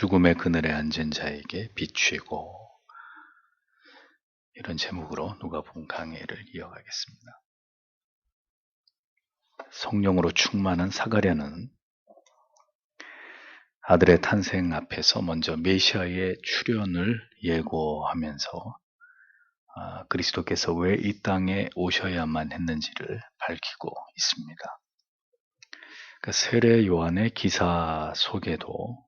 죽음의 그늘에 앉은 자에게 비추이고, 이런 제목으로 누가복음 강해를 이어가겠습니다. 성령으로 충만한 사가랴는 아들의 탄생 앞에서 먼저 메시아의 출현을 예고하면서 그리스도께서 왜 이 땅에 오셔야만 했는지를 밝히고 있습니다. 세례 요한의 기사 속에도,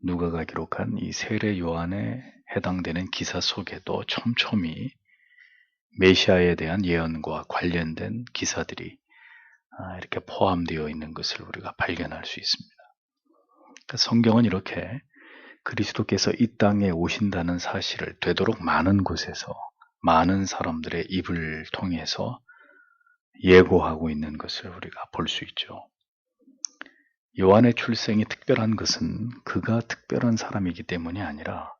누가가 기록한 이 세례 요한에 해당되는 기사 속에도 촘촘히 메시아에 대한 예언과 관련된 기사들이 이렇게 포함되어 있는 것을 우리가 발견할 수 있습니다. 성경은 이렇게 그리스도께서 이 땅에 오신다는 사실을 되도록 많은 곳에서 많은 사람들의 입을 통해서 예고하고 있는 것을 우리가 볼 수 있죠. 요한의 출생이 특별한 것은 그가 특별한 사람이기 때문이 아니라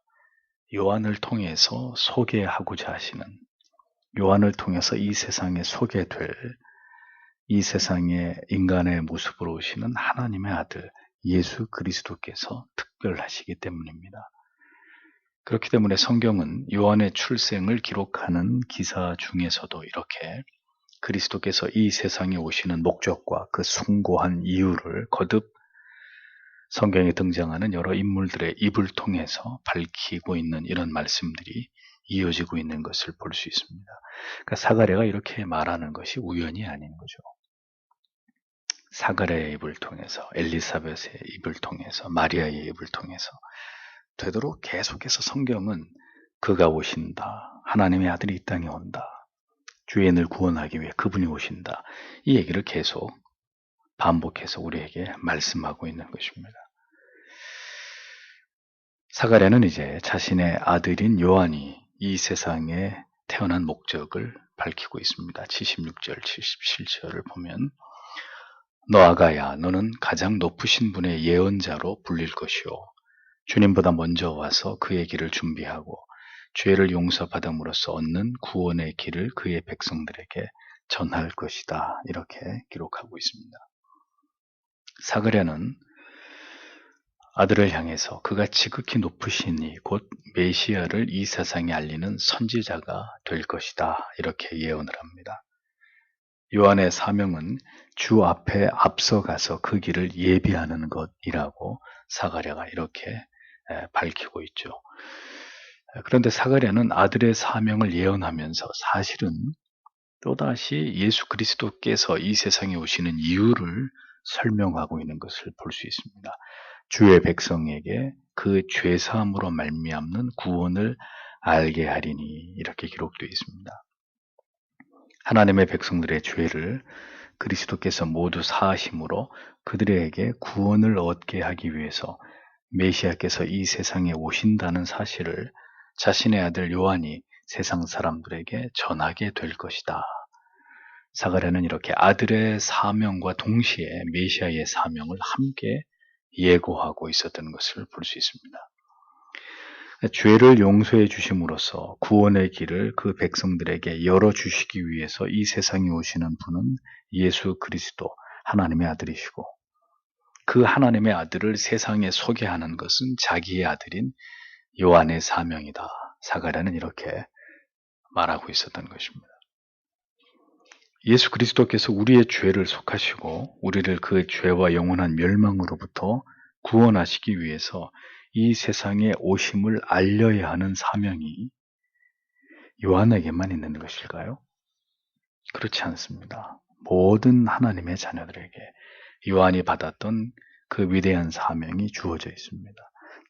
요한을 통해서 소개하고자 하시는, 요한을 통해서 이 세상에 소개될, 이 세상에 인간의 모습으로 오시는 하나님의 아들 예수 그리스도께서 특별하시기 때문입니다. 그렇기 때문에 성경은 요한의 출생을 기록하는 기사 중에서도 이렇게 그리스도께서 이 세상에 오시는 목적과 그 숭고한 이유를 거듭 성경에 등장하는 여러 인물들의 입을 통해서 밝히고 있는 이런 말씀들이 이어지고 있는 것을 볼 수 있습니다. 그러니까 사가랴가 이렇게 말하는 것이 우연이 아닌 거죠. 사가랴의 입을 통해서, 엘리사벳의 입을 통해서, 마리아의 입을 통해서 되도록 계속해서 성경은 그가 오신다, 하나님의 아들이 이 땅에 온다, 죄인을 구원하기 위해 그분이 오신다, 이 얘기를 계속 반복해서 우리에게 말씀하고 있는 것입니다. 사가랴는 이제 자신의 아들인 요한이 이 세상에 태어난 목적을 밝히고 있습니다. 76절, 77절을 보면 너 아가야, 너는 가장 높으신 분의 예언자로 불릴 것이요 주님보다 먼저 와서 그의 길을 준비하고 죄를 용서받음으로써 얻는 구원의 길을 그의 백성들에게 전할 것이다. 이렇게 기록하고 있습니다. 사가랴는 아들을 향해서 그가 지극히 높으시니 곧 메시아를 이 세상에 알리는 선지자가 될 것이다. 이렇게 예언을 합니다. 요한의 사명은 주 앞에 앞서가서 그 길을 예비하는 것이라고 사가랴가 이렇게 밝히고 있죠. 그런데 사가랴는 아들의 사명을 예언하면서 사실은 또다시 예수 그리스도께서 이 세상에 오시는 이유를 설명하고 있는 것을 볼 수 있습니다. 주의 백성에게 그 죄사함으로 말미암는 구원을 알게 하리니 이렇게 기록되어 있습니다. 하나님의 백성들의 죄를 그리스도께서 모두 사하심으로 그들에게 구원을 얻게 하기 위해서 메시아께서 이 세상에 오신다는 사실을 자신의 아들 요한이 세상 사람들에게 전하게 될 것이다. 사가랴는 이렇게 아들의 사명과 동시에 메시아의 사명을 함께 예고하고 있었던 것을 볼 수 있습니다. 죄를 용서해 주심으로써 구원의 길을 그 백성들에게 열어주시기 위해서 이 세상에 오시는 분은 예수 그리스도 하나님의 아들이시고 그 하나님의 아들을 세상에 소개하는 것은 자기의 아들인 요한의 사명이다. 사가랴는 이렇게 말하고 있었던 것입니다. 예수 그리스도께서 우리의 죄를 속하시고 우리를 그 죄와 영원한 멸망으로부터 구원하시기 위해서 이 세상에 오심을 알려야 하는 사명이 요한에게만 있는 것일까요? 그렇지 않습니다. 모든 하나님의 자녀들에게 요한이 받았던 그 위대한 사명이 주어져 있습니다.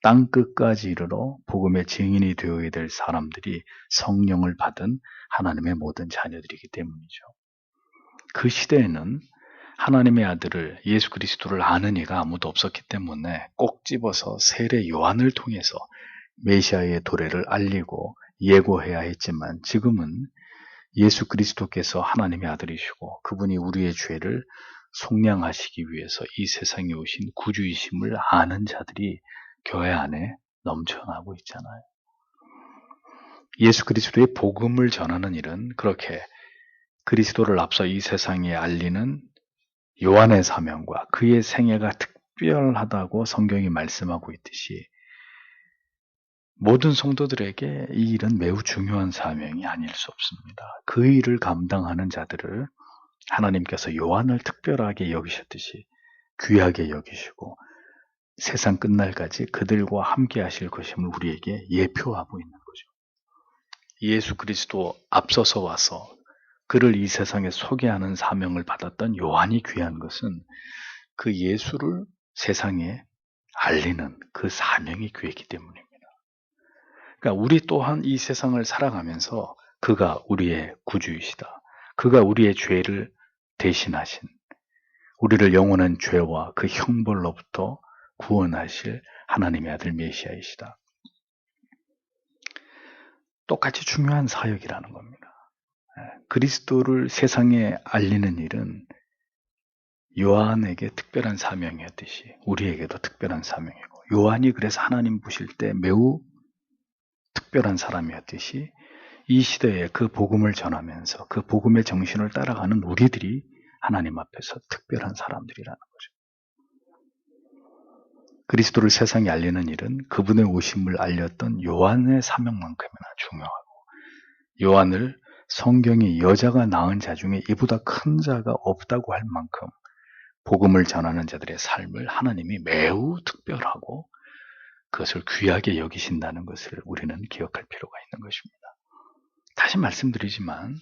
땅 끝까지 이르러 복음의 증인이 되어야 될 사람들이 성령을 받은 하나님의 모든 자녀들이기 때문이죠. 그 시대에는 하나님의 아들을 예수 그리스도를 아는 이가 아무도 없었기 때문에 꼭 집어서 세례 요한을 통해서 메시아의 도래를 알리고 예고해야 했지만 지금은 예수 그리스도께서 하나님의 아들이시고 그분이 우리의 죄를 속량하시기 위해서 이 세상에 오신 구주이심을 아는 자들이 교회 안에 넘쳐나고 있잖아요. 예수 그리스도의 복음을 전하는 일은 그렇게 그리스도를 앞서 이 세상에 알리는 요한의 사명과 그의 생애가 특별하다고 성경이 말씀하고 있듯이 모든 성도들에게 이 일은 매우 중요한 사명이 아닐 수 없습니다. 그 일을 감당하는 자들을 하나님께서 요한을 특별하게 여기셨듯이 귀하게 여기시고 세상 끝날까지 그들과 함께 하실 것임을 우리에게 예표하고 있는 거죠. 예수 그리스도 앞서서 와서 그를 이 세상에 소개하는 사명을 받았던 요한이 귀한 것은 그 예수를 세상에 알리는 그 사명이 귀했기 때문입니다. 그러니까 우리 또한 이 세상을 살아가면서 그가 우리의 구주이시다. 그가 우리의 죄를 대신하신, 우리를 영원한 죄와 그 형벌로부터 구원하실 하나님의 아들 메시아이시다. 똑같이 중요한 사역이라는 겁니다. 그리스도를 세상에 알리는 일은 요한에게 특별한 사명이었듯이 우리에게도 특별한 사명이고, 요한이 그래서 하나님 보실 때 매우 특별한 사람이었듯이 이 시대에 그 복음을 전하면서 그 복음의 정신을 따라가는 우리들이 하나님 앞에서 특별한 사람들이라는 거죠. 그리스도를 세상에 알리는 일은 그분의 오심을 알렸던 요한의 사명만큼이나 중요하고, 요한을 성경이 여자가 낳은 자 중에 이보다 큰 자가 없다고 할 만큼 복음을 전하는 자들의 삶을 하나님이 매우 특별하고 그것을 귀하게 여기신다는 것을 우리는 기억할 필요가 있는 것입니다. 다시 말씀드리지만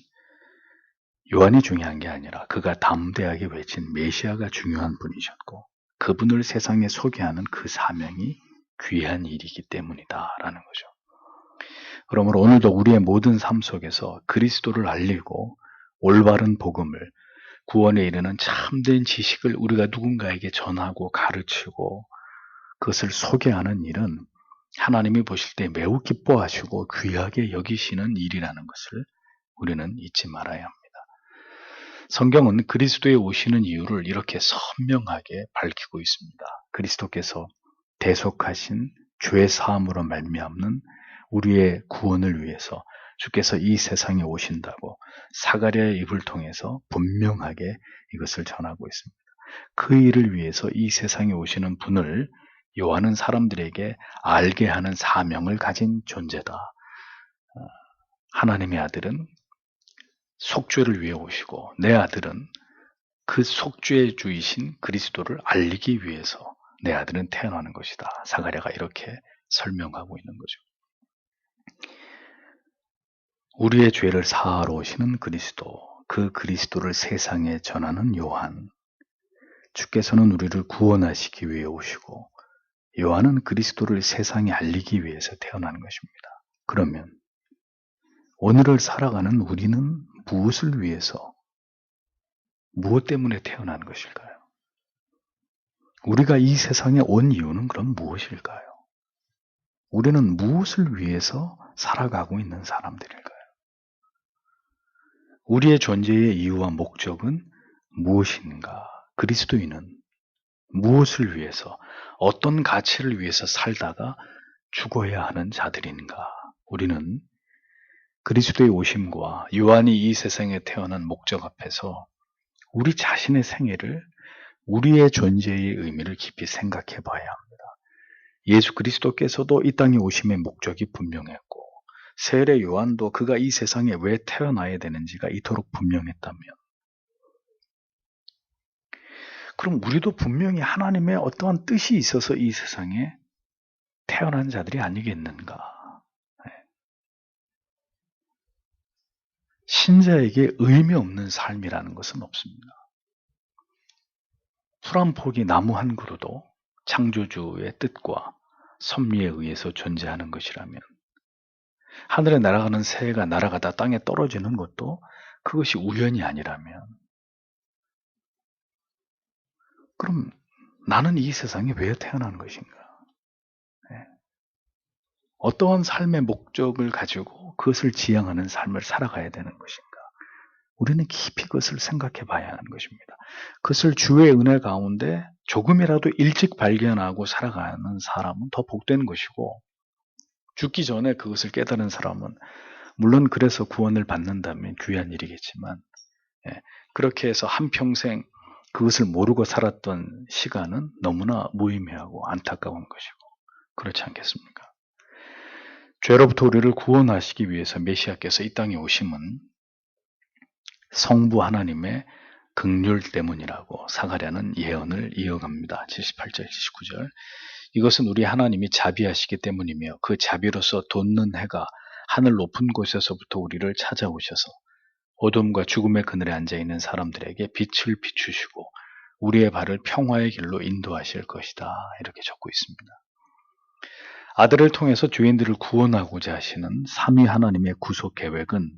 요한이 중요한 게 아니라 그가 담대하게 외친 메시아가 중요한 분이셨고, 그분을 세상에 소개하는 그 사명이 귀한 일이기 때문이다라는 거죠. 그러므로 오늘도 우리의 모든 삶 속에서 그리스도를 알리고 올바른 복음을, 구원에 이르는 참된 지식을 우리가 누군가에게 전하고 가르치고 그것을 소개하는 일은 하나님이 보실 때 매우 기뻐하시고 귀하게 여기시는 일이라는 것을 우리는 잊지 말아야 합니다. 성경은 그리스도의 오시는 이유를 이렇게 선명하게 밝히고 있습니다. 그리스도께서 대속하신 죄 사함으로 말미암는 우리의 구원을 위해서 주께서 이 세상에 오신다고 사가랴의 입을 통해서 분명하게 이것을 전하고 있습니다. 그 일을 위해서 이 세상에 오시는 분을 요한은 사람들에게 알게 하는 사명을 가진 존재다. 하나님의 아들은 속죄를 위해 오시고 내 아들은 그 속죄의 주이신 그리스도를 알리기 위해서 내 아들은 태어나는 것이다. 사가랴가 이렇게 설명하고 있는 거죠. 우리의 죄를 사하러 오시는 그리스도, 그 그리스도를 세상에 전하는 요한, 주께서는 우리를 구원하시기 위해 오시고 요한은 그리스도를 세상에 알리기 위해서 태어나는 것입니다. 그러면 오늘을 살아가는 우리는 무엇을 위해서, 무엇 때문에 태어난 것일까요? 우리가 이 세상에 온 이유는 그럼 무엇일까요? 우리는 무엇을 위해서 살아가고 있는 사람들일까요? 우리의 존재의 이유와 목적은 무엇인가? 그리스도인은 무엇을 위해서, 어떤 가치를 위해서 살다가 죽어야 하는 자들인가? 우리는 그리스도의 오심과 요한이 이 세상에 태어난 목적 앞에서 우리 자신의 생애를, 우리의 존재의 의미를 깊이 생각해 봐야 합니다. 예수 그리스도께서도 이 땅에 오심의 목적이 분명했고, 세례 요한도 그가 이 세상에 왜 태어나야 되는지가 이토록 분명했다면, 그럼 우리도 분명히 하나님의 어떠한 뜻이 있어서 이 세상에 태어난 자들이 아니겠는가? 신자에게 의미 없는 삶이라는 것은 없습니다. 풀 한 포기, 나무 한 그루도 창조주의 뜻과 섭리에 의해서 존재하는 것이라면, 하늘에 날아가는 새가 날아가다 땅에 떨어지는 것도 그것이 우연이 아니라면, 그럼 나는 이 세상에 왜 태어난 것인가? 어떠한 삶의 목적을 가지고 그것을 지향하는 삶을 살아가야 되는 것인가? 우리는 깊이 그것을 생각해 봐야 하는 것입니다. 그것을 주의 은혜 가운데 조금이라도 일찍 발견하고 살아가는 사람은 더 복된 것이고, 죽기 전에 그것을 깨달은 사람은 물론 그래서 구원을 받는다면 귀한 일이겠지만, 그렇게 해서 한평생 그것을 모르고 살았던 시간은 너무나 무의미하고 안타까운 것이고, 그렇지 않겠습니까? 죄로부터 우리를 구원하시기 위해서 메시아께서 이 땅에 오심은 성부 하나님의 긍휼 때문이라고 사가랴는 예언을 이어갑니다. 78절, 79절. 이것은 우리 하나님이 자비하시기 때문이며 그 자비로서 돋는 해가 하늘 높은 곳에서부터 우리를 찾아오셔서 어둠과 죽음의 그늘에 앉아있는 사람들에게 빛을 비추시고 우리의 발을 평화의 길로 인도하실 것이다. 이렇게 적고 있습니다. 아들을 통해서 죄인들을 구원하고자 하시는 삼위 하나님의 구속 계획은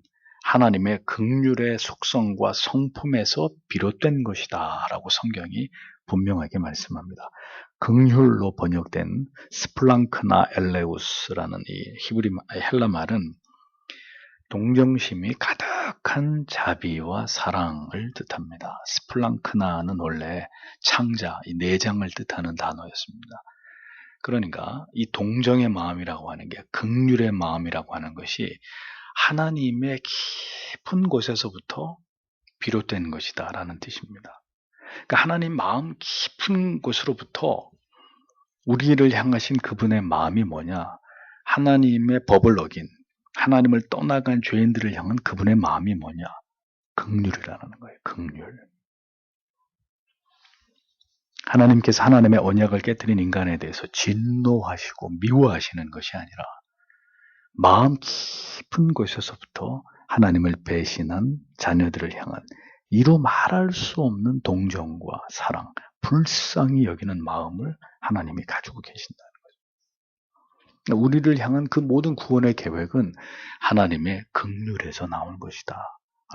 하나님의 긍휼의 속성과 성품에서 비롯된 것이다 라고 성경이 분명하게 말씀합니다. 긍휼로 번역된 스플랑크나 엘레우스라는 이 히브리 헬라 말은 동정심이 가득한 자비와 사랑을 뜻합니다. 스플랑크나는 원래 창자, 이 내장을 뜻하는 단어였습니다. 그러니까 이 동정의 마음이라고 하는 게, 긍휼의 마음이라고 하는 것이 하나님의 깊은 곳에서부터 비롯된 것이다 라는 뜻입니다. 그러니까 하나님 마음 깊은 곳으로부터 우리를 향하신 그분의 마음이 뭐냐? 하나님의 법을 어긴, 하나님을 떠나간 죄인들을 향한 그분의 마음이 뭐냐? 긍휼이라는 거예요. 긍휼. 하나님께서 하나님의 언약을 깨뜨린 인간에 대해서 진노하시고 미워하시는 것이 아니라 마음 깊은 곳에서부터 하나님을 배신한 자녀들을 향한 이루 말할 수 없는 동정과 사랑, 불쌍히 여기는 마음을 하나님이 가지고 계신다는 거죠. 우리를 향한 그 모든 구원의 계획은 하나님의 긍휼에서 나온 것이다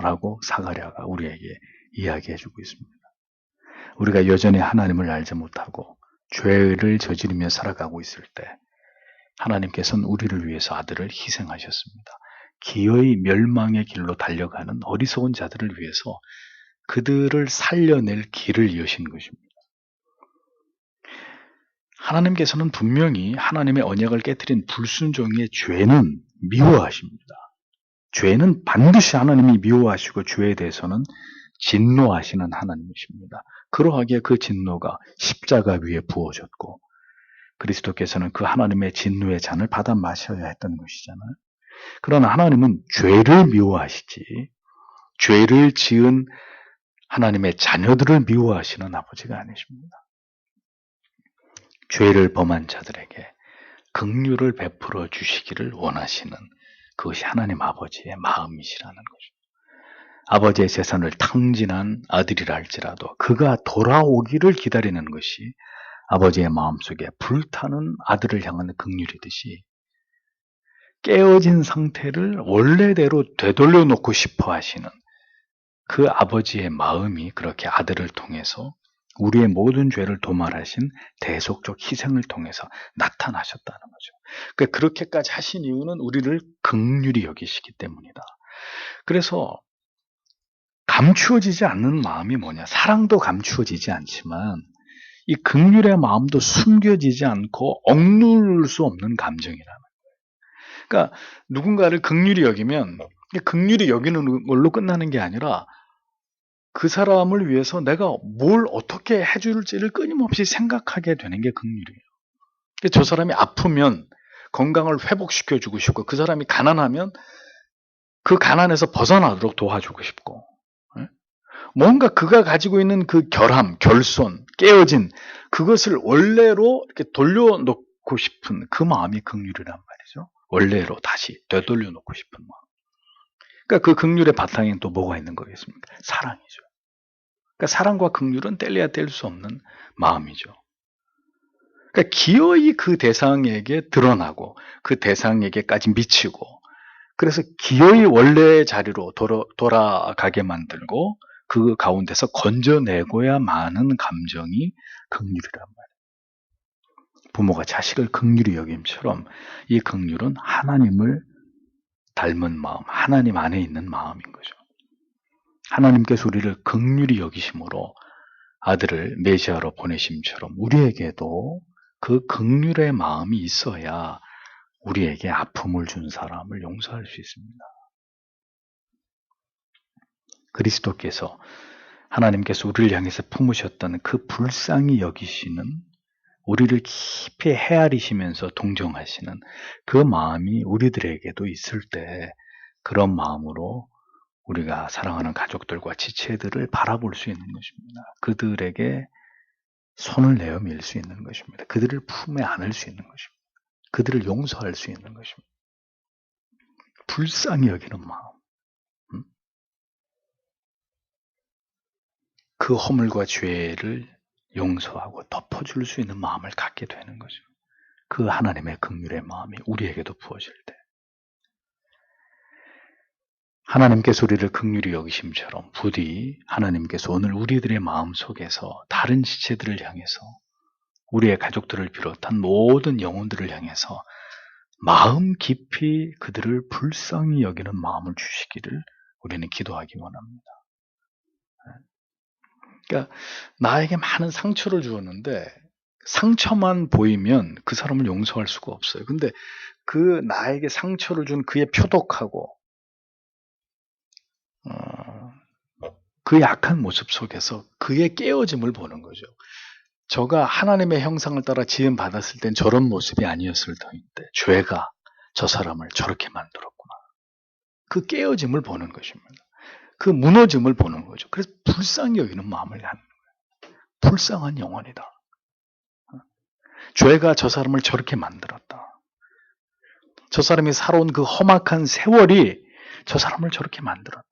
라고 사가랴가 우리에게 이야기해주고 있습니다. 우리가 여전히 하나님을 알지 못하고 죄를 저지르며 살아가고 있을 때 하나님께서는 우리를 위해서 아들을 희생하셨습니다. 기어이 멸망의 길로 달려가는 어리석은 자들을 위해서 그들을 살려낼 길을 여신 것입니다. 하나님께서는 분명히 하나님의 언약을 깨뜨린 불순종의 죄는 미워하십니다. 죄는 반드시 하나님이 미워하시고 죄에 대해서는 진노하시는 하나님이십니다. 그러하기에 그 진노가 십자가 위에 부어졌고 그리스도께서는 그 하나님의 진노의 잔을 받아 마셔야 했던 것이잖아요. 그러나 하나님은 죄를 미워하시지 죄를 지은 하나님의 자녀들을 미워하시는 아버지가 아니십니다. 죄를 범한 자들에게 긍휼을 베풀어 주시기를 원하시는 그것이 하나님 아버지의 마음이시라는 거죠. 아버지의 재산을 탕진한 아들이라 할지라도 그가 돌아오기를 기다리는 것이 아버지의 마음속에 불타는 아들을 향한 긍휼이듯이 깨어진 상태를 원래대로 되돌려 놓고 싶어 하시는 그 아버지의 마음이 그렇게 아들을 통해서 우리의 모든 죄를 도말하신 대속적 희생을 통해서 나타나셨다는 거죠. 그러니까 그렇게까지 하신 이유는 우리를 긍휼히 여기시기 때문이다. 그래서 감추어지지 않는 마음이 뭐냐? 사랑도 감추어지지 않지만 이 긍휼의 마음도 숨겨지지 않고 억누를 수 없는 감정이라는 거예요. 그러니까 누군가를 긍휼히 여기면 긍휼히 여기는 걸로 끝나는 게 아니라 그 사람을 위해서 내가 뭘 어떻게 해줄지를 끊임없이 생각하게 되는 게 긍휼이에요. 저 사람이 아프면 건강을 회복시켜주고 싶고 그 사람이 가난하면 그 가난에서 벗어나도록 도와주고 싶고 뭔가 그가 가지고 있는 그 결함, 결손, 깨어진 그것을 원래로 이렇게 돌려놓고 싶은 그 마음이 긍휼이란 말이죠. 원래로 다시 되돌려놓고 싶은 마음. 그러니까 그 긍휼의 바탕에는 또 뭐가 있는 거겠습니까? 사랑이죠. 그러니까 사랑과 긍휼은 뗄래야 뗄 수 없는 마음이죠. 그러니까 기어이 그 대상에게 드러나고 그 대상에게까지 미치고 그래서 기어이 원래의 자리로 돌아가게 만들고 그 가운데서 건져내고야 마는 감정이 긍휼이란 말이에요. 부모가 자식을 긍휼히 여김처럼 이 긍휼은 하나님을 닮은 마음, 하나님 안에 있는 마음인 거죠. 하나님께서 우리를 긍휼히 여기심으로 아들을 메시아로 보내심처럼 우리에게도 그 긍휼의 마음이 있어야 우리에게 아픔을 준 사람을 용서할 수 있습니다. 그리스도께서 하나님께서 우리를 향해서 품으셨던 그 불쌍히 여기시는 우리를 깊이 헤아리시면서 동정하시는 그 마음이 우리들에게도 있을 때 그런 마음으로 우리가 사랑하는 가족들과 지체들을 바라볼 수 있는 것입니다. 그들에게 손을 내어 밀 수 있는 것입니다. 그들을 품에 안을 수 있는 것입니다. 그들을 용서할 수 있는 것입니다. 불쌍히 여기는 마음. 그 허물과 죄를 용서하고 덮어줄 수 있는 마음을 갖게 되는 거죠. 그 하나님의 긍휼의 마음이 우리에게도 부어질 때 하나님께서 우리를 긍휼히 여기심처럼 부디 하나님께서 오늘 우리들의 마음 속에서 다른 지체들을 향해서 우리의 가족들을 비롯한 모든 영혼들을 향해서 마음 깊이 그들을 불쌍히 여기는 마음을 주시기를 우리는 기도하기 원합니다. 그러니까 나에게 많은 상처를 주었는데 상처만 보이면 그 사람을 용서할 수가 없어요. 근데 그 나에게 상처를 준 그의 표독하고 그 약한 모습 속에서 그의 깨어짐을 보는 거죠. 저가 하나님의 형상을 따라 지음 받았을 땐 저런 모습이 아니었을 터인데 죄가 저 사람을 저렇게 만들었구나. 그 깨어짐을 보는 것입니다. 그 무너짐을 보는 거죠. 그래서 불쌍히 여기는 마음을 갖는 거예요. 불쌍한 영혼이다. 죄가 저 사람을 저렇게 만들었다. 저 사람이 살아온 그 험악한 세월이 저 사람을 저렇게 만들었다.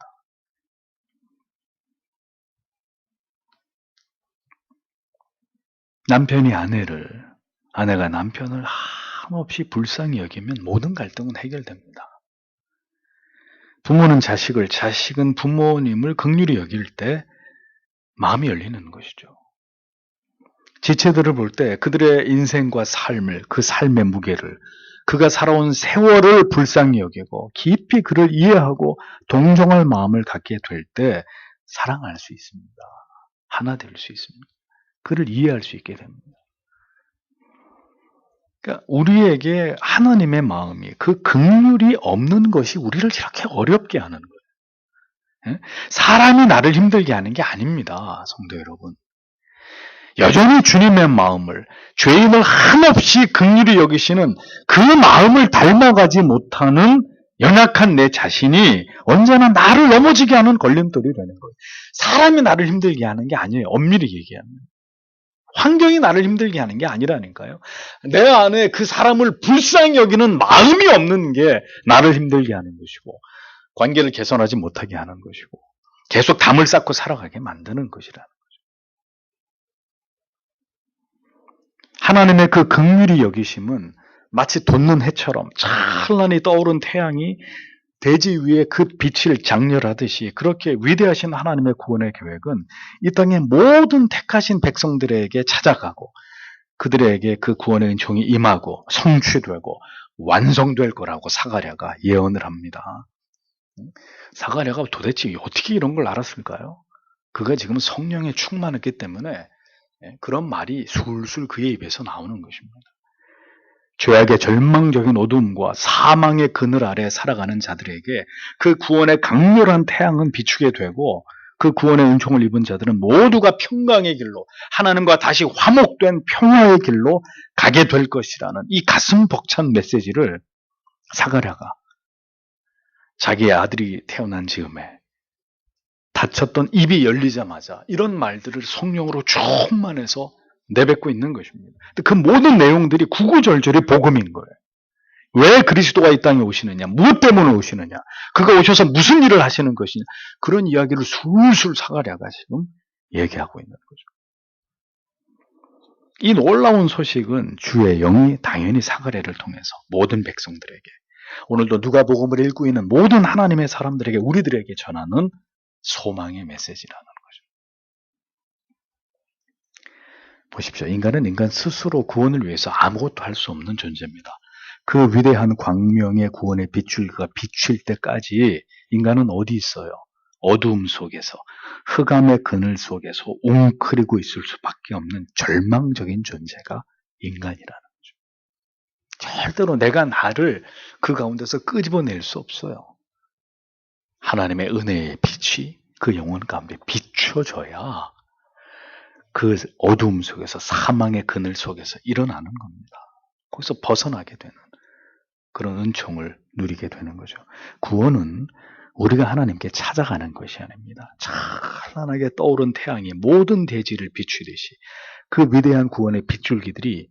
남편이 아내가 남편을 한없이 불쌍히 여기면 모든 갈등은 해결됩니다. 부모는 자식은 부모님을 긍휼히 여길 때 마음이 열리는 것이죠. 지체들을 볼 때 그들의 인생과 삶을, 그 삶의 무게를, 그가 살아온 세월을 불쌍히 여기고 깊이 그를 이해하고 동정할 마음을 갖게 될 때 사랑할 수 있습니다. 하나 될 수 있습니다. 그를 이해할 수 있게 됩니다. 그러니까 우리에게 하나님의 마음이 그 긍휼이 없는 것이 우리를 이렇게 어렵게 하는 거예요. 사람이 나를 힘들게 하는 게 아닙니다. 성도 여러분. 여전히 주님의 마음을, 죄인을 한없이 긍휼히 여기시는 그 마음을 닮아가지 못하는 연약한 내 자신이 언제나 나를 넘어지게 하는 걸림돌이 되는 거예요. 사람이 나를 힘들게 하는 게 아니에요. 엄밀히 얘기하면. 환경이 나를 힘들게 하는 게 아니라니까요. 내 안에 그 사람을 불쌍히 여기는 마음이 없는 게 나를 힘들게 하는 것이고 관계를 개선하지 못하게 하는 것이고 계속 담을 쌓고 살아가게 만드는 것이라는 거죠. 하나님의 그 긍휼히 여기심은 마치 돋는 해처럼 찬란히 떠오른 태양이 대지 위에 그 빛을 장렬하듯이 그렇게 위대하신 하나님의 구원의 계획은 이 땅의 모든 택하신 백성들에게 찾아가고 그들에게 그 구원의 은총이 임하고 성취되고 완성될 거라고 사가랴가 예언을 합니다. 사가랴가 도대체 어떻게 이런 걸 알았을까요? 그가 지금 성령에 충만했기 때문에 그런 말이 술술 그의 입에서 나오는 것입니다. 죄악의 절망적인 어둠과 사망의 그늘 아래 살아가는 자들에게 그 구원의 강렬한 태양은 비추게 되고 그 구원의 은총을 입은 자들은 모두가 평강의 길로 하나님과 다시 화목된 평화의 길로 가게 될 것이라는 이 가슴 벅찬 메시지를 사가랴가 자기의 아들이 태어난 즈음에 닫혔던 입이 열리자마자 이런 말들을 성령으로 충만해서 내뱉고 있는 것입니다. 그 모든 내용들이 구구절절히 복음인 거예요. 왜 그리스도가 이 땅에 오시느냐? 무엇 때문에 오시느냐? 그가 오셔서 무슨 일을 하시는 것이냐? 그런 이야기를 술술 사가랴가 지금 얘기하고 있는 거죠. 이 놀라운 소식은 주의 영이 당연히 사가랴를 통해서 모든 백성들에게 오늘도 누가복음을 읽고 있는 모든 하나님의 사람들에게 우리들에게 전하는 소망의 메시지라는 거죠. 보십시오. 인간은 인간 스스로 구원을 위해서 아무것도 할 수 없는 존재입니다. 그 위대한 광명의 구원의 빛줄기가 비칠 때까지 인간은 어디 있어요? 어두움 속에서, 흑암의 그늘 속에서 웅크리고 있을 수밖에 없는 절망적인 존재가 인간이라는 거죠. 절대로 내가 나를 그 가운데서 끄집어낼 수 없어요. 하나님의 은혜의 빛이 그 영혼 가운데 비춰져야 그 어두움 속에서, 사망의 그늘 속에서 일어나는 겁니다. 거기서 벗어나게 되는 그런 은총을 누리게 되는 거죠. 구원은 우리가 하나님께 찾아가는 것이 아닙니다. 찬란하게 떠오른 태양이 모든 대지를 비추듯이 그 위대한 구원의 빗줄기들이,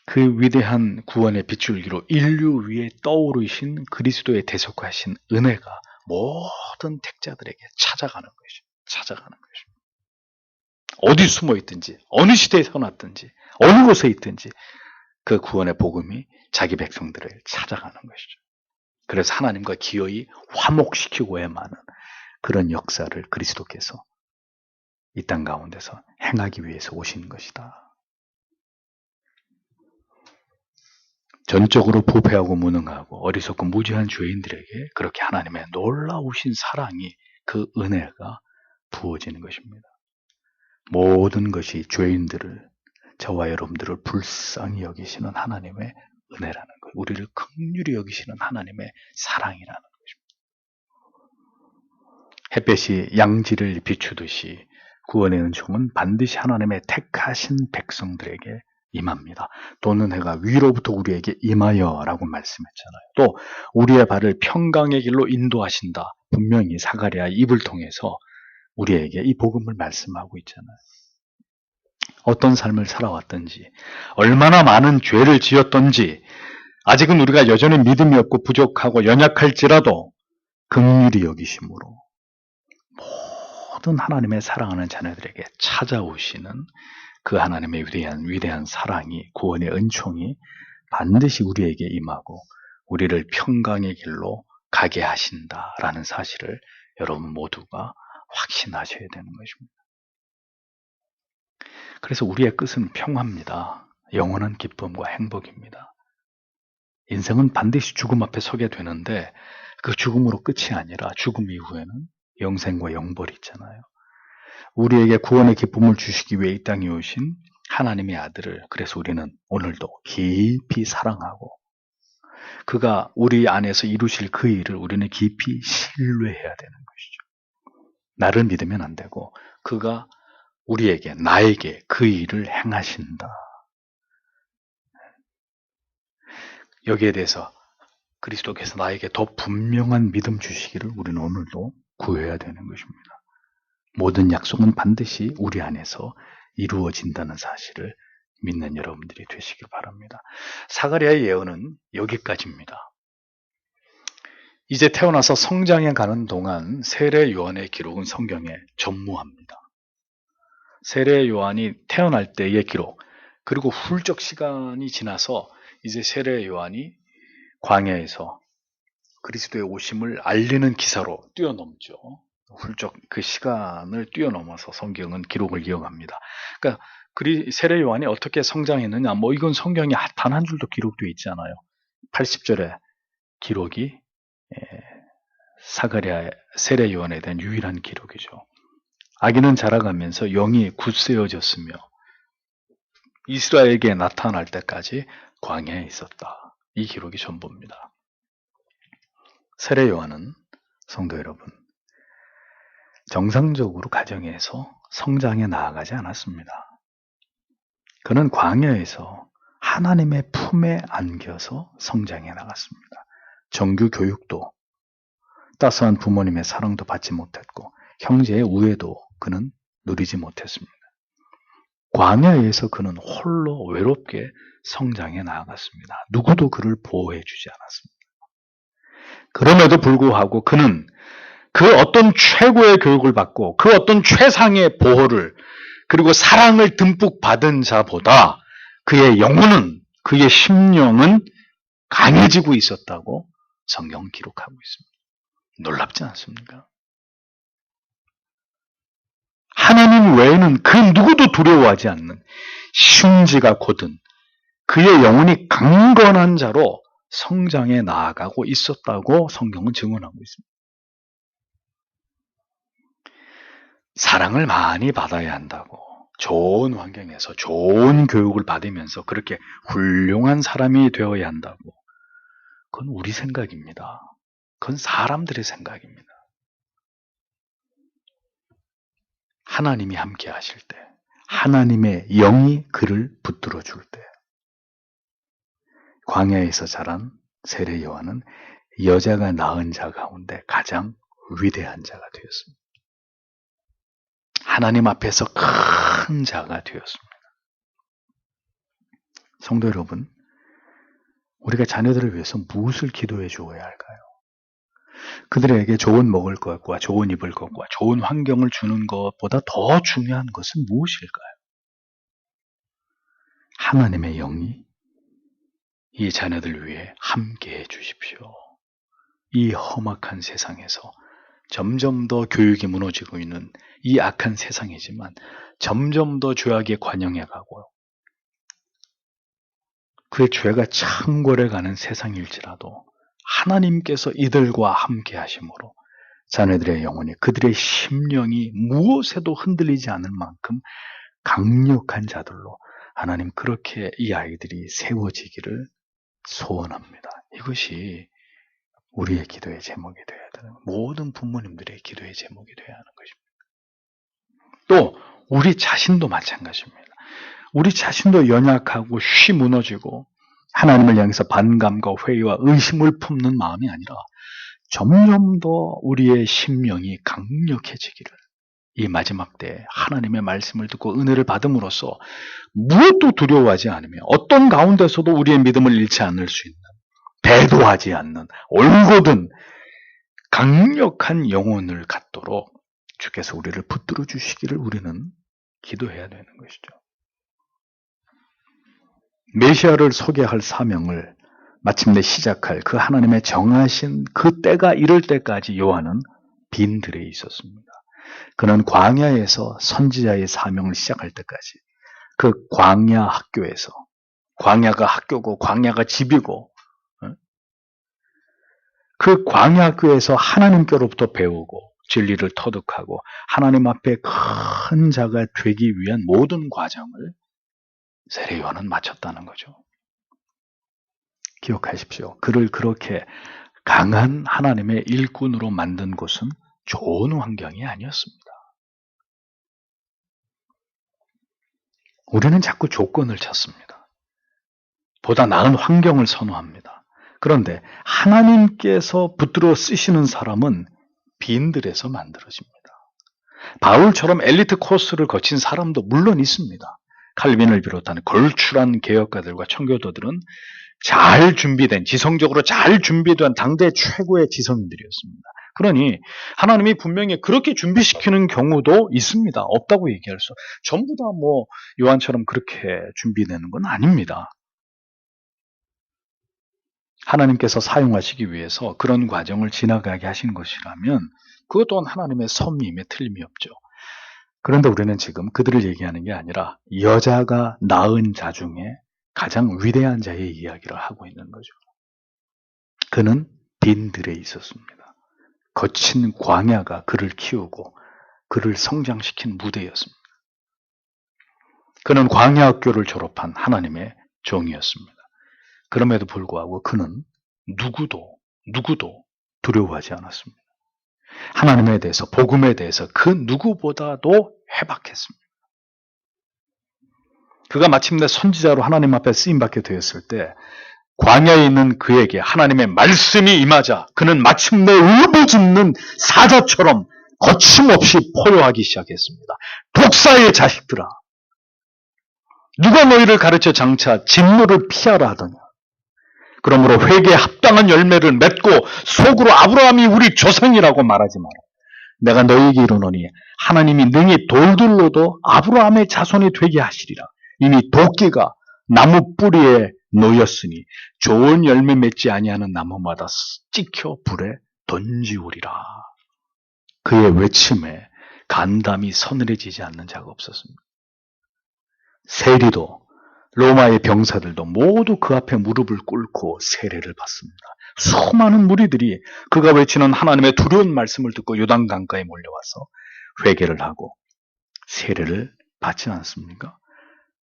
그 위대한 구원의 빗줄기로 인류 위에 떠오르신 그리스도의 대속하신 은혜가 모든 택자들에게 찾아가는 것입니다. 찾아가는 것입니다. 어디 숨어 있든지, 어느 시대에 태어났든지, 어느 곳에 있든지 그 구원의 복음이 자기 백성들을 찾아가는 것이죠. 그래서 하나님과 기어이 화목시키고야 마는 그런 역사를 그리스도께서 이 땅 가운데서 행하기 위해서 오신 것이다. 전적으로 부패하고 무능하고 어리석고 무지한 죄인들에게 그렇게 하나님의 놀라우신 사랑이, 그 은혜가 부어지는 것입니다. 모든 것이 죄인들을, 저와 여러분들을 불쌍히 여기시는 하나님의 은혜라는 거예요. 우리를 긍휼히 여기시는 하나님의 사랑이라는 것입니다. 햇볕이 양지를 비추듯이 구원의 은총은 반드시 하나님의 택하신 백성들에게 임합니다. 또는 해가 위로부터 우리에게 임하여 라고 말씀했잖아요. 또 우리의 발을 평강의 길로 인도하신다. 분명히 사가랴의 입을 통해서 우리에게 이 복음을 말씀하고 있잖아요. 어떤 삶을 살아왔든지, 얼마나 많은 죄를 지었던지, 아직은 우리가 여전히 믿음이 없고 부족하고 연약할지라도 긍휼히 여기심으로 모든 하나님의 사랑하는 자녀들에게 찾아오시는 그 하나님의 위대한 사랑이, 구원의 은총이 반드시 우리에게 임하고 우리를 평강의 길로 가게 하신다라는 사실을 여러분 모두가 확신하셔야 되는 것입니다. 그래서 우리의 끝은 평화입니다. 영원한 기쁨과 행복입니다. 인생은 반드시 죽음 앞에 서게 되는데 그 죽음으로 끝이 아니라 죽음 이후에는 영생과 영벌이 있잖아요. 우리에게 구원의 기쁨을 주시기 위해 이 땅에 오신 하나님의 아들을, 그래서 우리는 오늘도 깊이 사랑하고 그가 우리 안에서 이루실 그 일을 우리는 깊이 신뢰해야 되는 것이죠. 나를 믿으면 안 되고 그가 우리에게, 나에게 그 일을 행하신다. 여기에 대해서 그리스도께서 나에게 더 분명한 믿음 주시기를 우리는 오늘도 구해야 되는 것입니다. 모든 약속은 반드시 우리 안에서 이루어진다는 사실을 믿는 여러분들이 되시길 바랍니다. 사가랴의 예언은 여기까지입니다. 이제 태어나서 성장해 가는 동안 세례 요한의 기록은 성경에 전무합니다. 세례 요한이 태어날 때의 기록, 그리고 훌쩍 시간이 지나서 이제 세례 요한이 광야에서 그리스도의 오심을 알리는 기사로 뛰어넘죠. 훌쩍 그 시간을 뛰어넘어서 성경은 기록을 이어갑니다. 그러니까 세례 요한이 어떻게 성장했느냐, 이건 성경에 단 한 줄도 기록되어 있지 않아요. 80절의 기록이 사가랴 세례 요한에 대한 유일한 기록이죠. 아기는 자라가면서 영이 굳세어졌으며 이스라엘에게 나타날 때까지 광야에 있었다. 이 기록이 전부입니다. 세례 요한은, 성도 여러분, 정상적으로 가정에서 성장해 나아가지 않았습니다. 그는 광야에서 하나님의 품에 안겨서 성장해 나갔습니다. 정규 교육도, 따스한 부모님의 사랑도 받지 못했고 형제의 우애도 그는 누리지 못했습니다. 광야에서 그는 홀로 외롭게 성장해 나아갔습니다. 누구도 그를 보호해 주지 않았습니다. 그럼에도 불구하고 그는 그 어떤 최고의 교육을 받고 그 어떤 최상의 보호를, 그리고 사랑을 듬뿍 받은 자보다 그의 영혼은, 그의 심령은 강해지고 있었다고 성경은 기록하고 있습니다. 놀랍지 않습니까? 하나님 외에는 그 누구도 두려워하지 않는 심지가 곧은 그의 영혼이 강건한 자로 성장해 나아가고 있었다고 성경은 증언하고 있습니다. 사랑을 많이 받아야 한다고, 좋은 환경에서 좋은 교육을 받으면서 그렇게 훌륭한 사람이 되어야 한다고, 그건 우리 생각입니다. 그건 사람들의 생각입니다. 하나님이 함께 하실 때, 하나님의 영이 그를 붙들어 줄 때, 광야에서 자란 세례 요한은 여자가 낳은 자 가운데 가장 위대한 자가 되었습니다. 하나님 앞에서 큰 자가 되었습니다. 성도 여러분, 우리가 자녀들을 위해서 무엇을 기도해 주어야 할까요? 그들에게 좋은 먹을 것과 좋은 입을 것과 좋은 환경을 주는 것보다 더 중요한 것은 무엇일까요? 하나님의 영이 이 자녀들 위해 함께해 주십시오. 이 험악한 세상에서 점점 더 교육이 무너지고 있는 이 악한 세상이지만 점점 더 죄악에 관영해 가고 그의 죄가 창궐해 가는 세상일지라도 하나님께서 이들과 함께 하심으로 자녀들의 영혼이, 그들의 심령이 무엇에도 흔들리지 않을 만큼 강력한 자들로 하나님 그렇게 이 아이들이 세워지기를 소원합니다. 이것이 우리의 기도의 제목이 되어야 되는, 모든 부모님들의 기도의 제목이 되어야 하는 것입니다. 또 우리 자신도 마찬가지입니다. 우리 자신도 연약하고 쉬 무너지고 하나님을 향해서 반감과 회의와 의심을 품는 마음이 아니라 점점 더 우리의 심령이 강력해지기를, 이 마지막 때에 하나님의 말씀을 듣고 은혜를 받음으로써 무엇도 두려워하지 않으며 어떤 가운데서도 우리의 믿음을 잃지 않을 수 있는, 배도하지 않는 올곧은 강력한 영혼을 갖도록 주께서 우리를 붙들어 주시기를 우리는 기도해야 되는 것이죠. 메시아를 소개할 사명을 마침내 시작할 그 하나님의 정하신 그 때가 이럴 때까지 요한은 빈들에 있었습니다. 그는 광야에서 선지자의 사명을 시작할 때까지 그 광야 학교에서, 광야가 학교고 광야가 집이고, 그 광야 학교에서 하나님께로부터 배우고 진리를 터득하고 하나님 앞에 큰 자가 되기 위한 모든 과정을 세례 요한은 마쳤다는 거죠. 기억하십시오. 그를 그렇게 강한 하나님의 일꾼으로 만든 곳은 좋은 환경이 아니었습니다. 우리는 자꾸 조건을 찾습니다. 보다 나은 환경을 선호합니다. 그런데 하나님께서 붙들어 쓰시는 사람은 빈들에서 만들어집니다. 바울처럼 엘리트 코스를 거친 사람도 물론 있습니다. 칼빈을 비롯한 걸출한 개혁가들과 청교도들은 잘 준비된, 지성적으로 잘 준비된 당대 최고의 지성인들이었습니다. 그러니 하나님이 분명히 그렇게 준비시키는 경우도 있습니다. 없다고 얘기할 수, 전부 다 요한처럼 그렇게 준비되는 건 아닙니다. 하나님께서 사용하시기 위해서 그런 과정을 지나가게 하신 것이라면 그것 또한 하나님의 섭리임에 틀림이 없죠. 그런데 우리는 지금 그들을 얘기하는 게 아니라 여자가 낳은 자 중에 가장 위대한 자의 이야기를 하고 있는 거죠. 그는 빈들에 있었습니다. 거친 광야가 그를 키우고 그를 성장시킨 무대였습니다. 그는 광야 학교를 졸업한 하나님의 종이었습니다. 그럼에도 불구하고 그는 누구도 두려워하지 않았습니다. 하나님에 대해서, 복음에 대해서 그 누구보다도 해박했습니다. 그가 마침내 선지자로 하나님 앞에 쓰임받게 되었을 때 광야에 있는 그에게 하나님의 말씀이 임하자 그는 마침내 울부짖는 사자처럼 거침없이 포효하기 시작했습니다. 독사의 자식들아, 누가 너희를 가르쳐 장차 진노를 피하라 하더냐. 그러므로 회개에 합당한 열매를 맺고 속으로 아브라함이 우리 조상이라고 말하지 마라. 내가 너희에게 이르노니 하나님이 능히 돌들로도 아브라함의 자손이 되게 하시리라. 이미 도끼가 나무 뿌리에 놓였으니 좋은 열매 맺지 아니하는 나무마다 찍혀 불에 던지우리라. 그의 외침에 간담이 서늘해지지 않는 자가 없었습니다. 세리도 로마의 병사들도 모두 그 앞에 무릎을 꿇고 세례를 받습니다. 수많은 무리들이 그가 외치는 하나님의 두려운 말씀을 듣고 요단강가에 몰려와서 회개를 하고 세례를 받지 않습니까?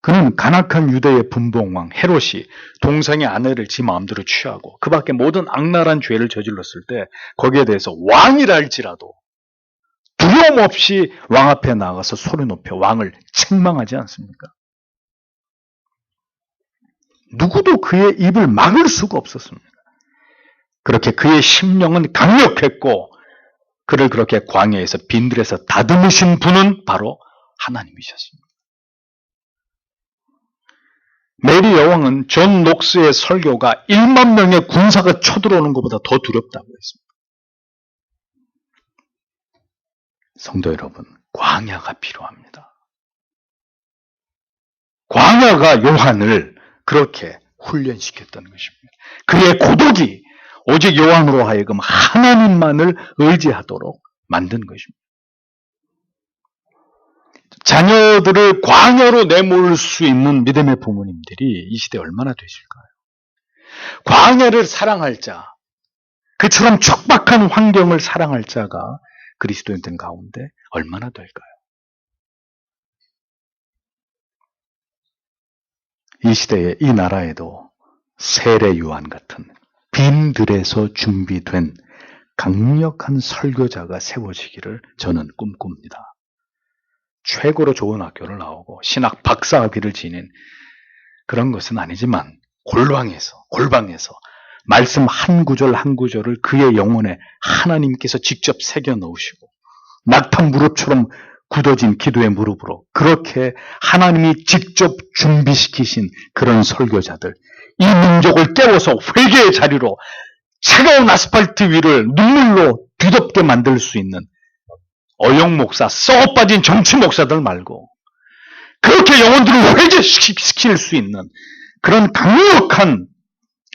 그는 간악한 유대의 분봉왕 헤롯이 동상의 아내를 지 마음대로 취하고 그 밖에 모든 악랄한 죄를 저질렀을 때 거기에 대해서 왕이라 할지라도 두려움 없이 왕 앞에 나가서 소리 높여 왕을 책망하지 않습니까? 누구도 그의 입을 막을 수가 없었습니다. 그렇게 그의 심령은 강력했고 그를 그렇게 광야에서 빈들에서 다듬으신 분은 바로 하나님이셨습니다. 메리 여왕은 존 녹스의 설교가 1만 명의 군사가 쳐들어오는 것보다 더 두렵다고 했습니다. 성도 여러분, 광야가 필요합니다. 광야가 요한을 그렇게 훈련시켰던 것입니다. 그의 고독이 오직 요한으로 하여금 하나님만을 의지하도록 만든 것입니다. 자녀들을 광야로 내몰 수 있는 믿음의 부모님들이 이 시대에 얼마나 되실까요? 광야를 사랑할 자, 그처럼 척박한 환경을 사랑할 자가 그리스도인들 가운데 얼마나 될까요? 이 시대에 이 나라에도 세례 요한 같은 빈들에서 준비된 강력한 설교자가 세워지기를 저는 꿈꿉니다. 최고로 좋은 학교를 나오고 신학 박사학위를 지닌 그런 것은 아니지만 골방에서 말씀 한 구절 한 구절을 그의 영혼에 하나님께서 직접 새겨 넣으시고 낙타 무릎처럼 굳어진 기도의 무릎으로 그렇게 하나님이 직접 준비시키신 그런 설교자들, 이 민족을 깨워서 회개의 자리로 차가운 아스팔트 위를 눈물로 뒤덮게 만들 수 있는 어용 목사, 썩어 빠진 정치 목사들 말고 그렇게 영혼들을 회개시킬 수 있는 그런 강력한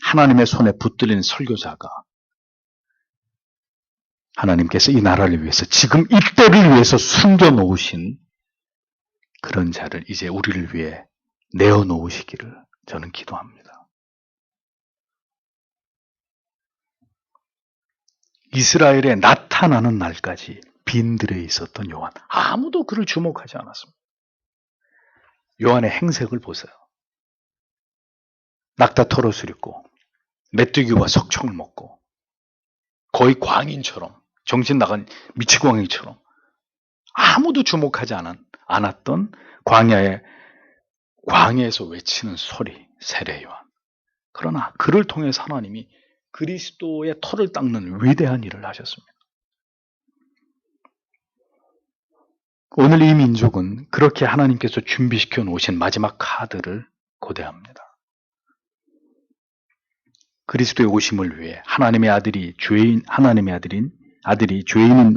하나님의 손에 붙들린 설교자가 하나님께서 이 나라를 위해서 지금 이때를 위해서 숨겨놓으신 그런 자를 이제 우리를 위해 내어놓으시기를 저는 기도합니다. 이스라엘에 나타나는 날까지 빈들에 있었던 요한, 아무도 그를 주목하지 않았습니다. 요한의 행색을 보세요. 낙타 털옷을 입고 메뚜기와 석청을 먹고 거의 광인처럼 정신 나간 미치광이처럼 아무도 주목하지 않았던 광야에서 외치는 소리, 세례 요한. 그러나 그를 통해서 하나님이 그리스도의 털을 닦는 위대한 일을 하셨습니다. 오늘 이 민족은 그렇게 하나님께서 준비시켜 놓으신 마지막 카드를 고대합니다. 그리스도의 오심을 위해 하나님의 아들이 죄인인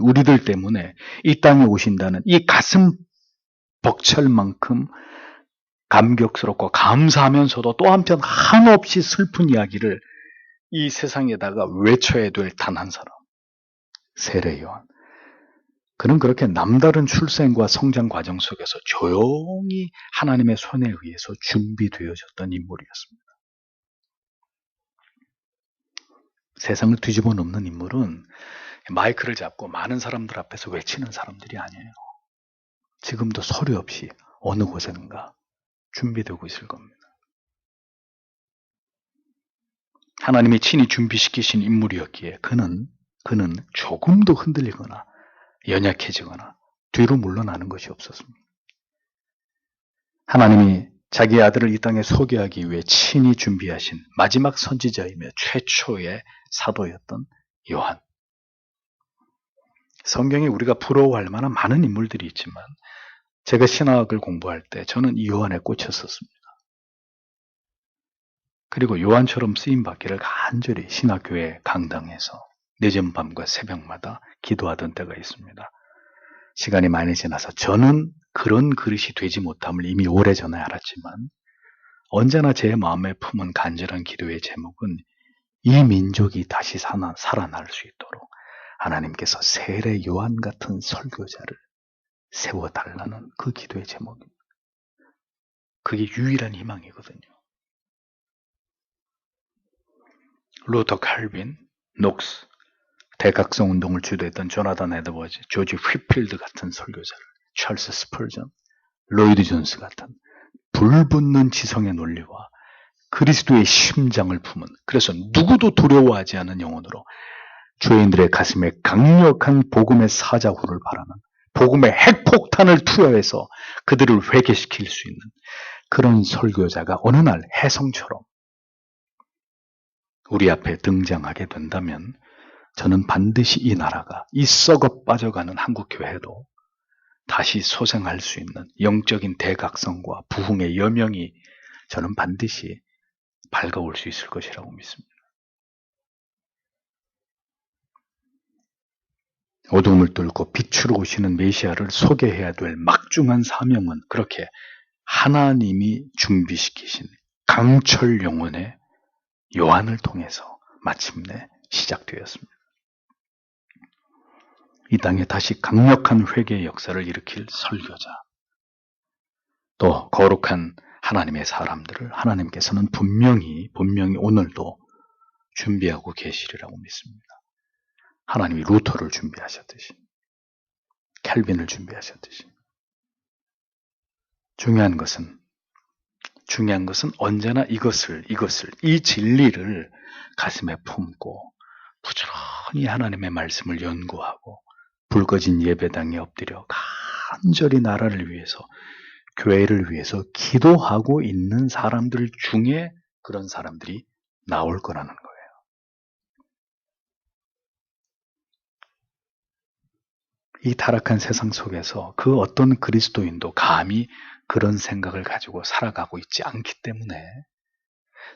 우리들 때문에 이 땅에 오신다는 이 가슴 벅찰 만큼 감격스럽고 감사하면서도 또 한편 한없이 슬픈 이야기를 이 세상에다가 외쳐야 될 단 한 사람, 세례 요한. 그는 그렇게 남다른 출생과 성장 과정 속에서 조용히 하나님의 손에 의해서 준비되어졌던 인물이었습니다. 세상을 뒤집어 놓는 인물은 마이크를 잡고 많은 사람들 앞에서 외치는 사람들이 아니에요. 지금도 소리 없이 어느 곳에는가 준비되고 있을 겁니다. 하나님이 친히 준비시키신 인물이었기에 그는 조금도 흔들리거나 연약해지거나 뒤로 물러나는 것이 없었습니다. 하나님이 자기 아들을 이 땅에 소개하기 위해 친히 준비하신 마지막 선지자이며 최초의 사도였던 요한. 성경에 우리가 부러워할 만한 많은 인물들이 있지만 제가 신학을 공부할 때 저는 이 요한에 꽂혔었습니다. 그리고 요한처럼 쓰임받기를 간절히 신학교회 강당에서 늦은 밤과 새벽마다 기도하던 때가 있습니다. 시간이 많이 지나서 저는 그런 그릇이 되지 못함을 이미 오래전에 알았지만 언제나 제 마음에 품은 간절한 기도의 제목은 이 민족이 다시 살아날 수 있도록 하나님께서 세례 요한 같은 설교자를 세워달라는 그 기도의 제목입니다. 그게 유일한 희망이거든요. 루터 칼빈, 녹스, 대각성 운동을 주도했던 조나단 에드워즈, 조지 휘필드 같은 설교자를, 찰스 스펄전, 로이드 존스 같은 불붙는 지성의 논리와 그리스도의 심장을 품은, 그래서 누구도 두려워하지 않은 영혼으로 죄인들의 가슴에 강력한 복음의 사자후를 바라는, 복음의 핵폭탄을 투여해서 그들을 회개시킬 수 있는 그런 설교자가 어느 날 혜성처럼 우리 앞에 등장하게 된다면 저는 반드시 이 나라가, 이 썩어 빠져가는 한국교회도 다시 소생할 수 있는 영적인 대각성과 부흥의 여명이 저는 반드시 밝아올 수 있을 것이라고 믿습니다. 어둠을 뚫고 빛으로 오시는 메시아를 소개해야 될 막중한 사명은 그렇게 하나님이 준비시키신 강철 영혼의 요한을 통해서 마침내 시작되었습니다. 이 땅에 다시 강력한 회개의 역사를 일으킬 설교자, 또 거룩한 하나님의 사람들을 하나님께서는 분명히 오늘도 준비하고 계시리라고 믿습니다. 하나님이 루터를 준비하셨듯이, 캘빈을 준비하셨듯이. 중요한 것은 언제나 이 진리를 가슴에 품고 부지런히 하나님의 말씀을 연구하고 불 꺼진 예배당에 엎드려 간절히 나라를 위해서, 교회를 위해서 기도하고 있는 사람들 중에 그런 사람들이 나올 거라는 거예요. 이 타락한 세상 속에서 그 어떤 그리스도인도 감히 그런 생각을 가지고 살아가고 있지 않기 때문에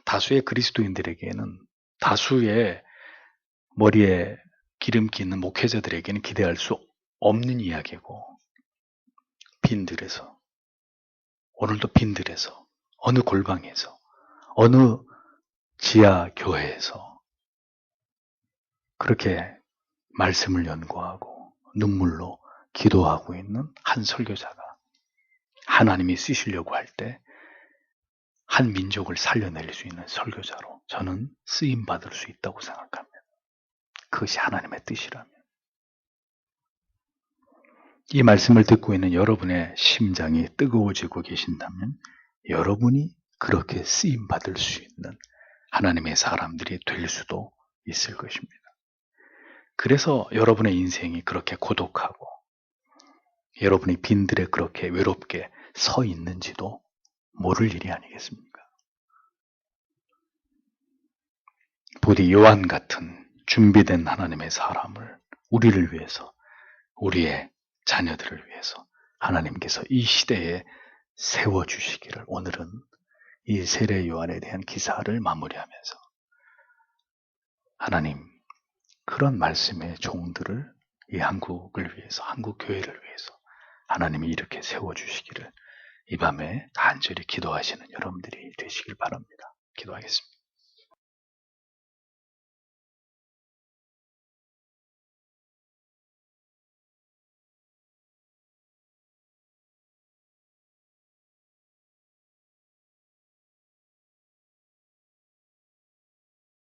다수의 그리스도인들에게는, 다수의 머리에 기름기 있는 목회자들에게는 기대할 수 없는 이야기고, 빈들에서, 오늘도 빈들에서, 어느 골방에서, 어느 지하 교회에서 그렇게 말씀을 연구하고 눈물로 기도하고 있는 한 설교자가 하나님이 쓰시려고 할 때 한 민족을 살려낼 수 있는 설교자로 저는 쓰임받을 수 있다고 생각합니다. 그것이 하나님의 뜻이라면. 이 말씀을 듣고 있는 여러분의 심장이 뜨거워지고 계신다면 여러분이 그렇게 쓰임받을 수 있는 하나님의 사람들이 될 수도 있을 것입니다. 그래서 여러분의 인생이 그렇게 고독하고 여러분이 빈들에 그렇게 외롭게 서 있는지도 모를 일이 아니겠습니까? 부디 요한 같은 준비된 하나님의 사람을 우리를 위해서, 우리의 자녀들을 위해서 하나님께서 이 시대에 세워주시기를 오늘은 이 세례 요한에 대한 기사를 마무리하면서 하나님, 그런 말씀의 종들을 이 한국을 위해서, 한국 교회를 위해서 하나님이 이렇게 세워주시기를 이 밤에 간절히 기도하시는 여러분들이 되시길 바랍니다.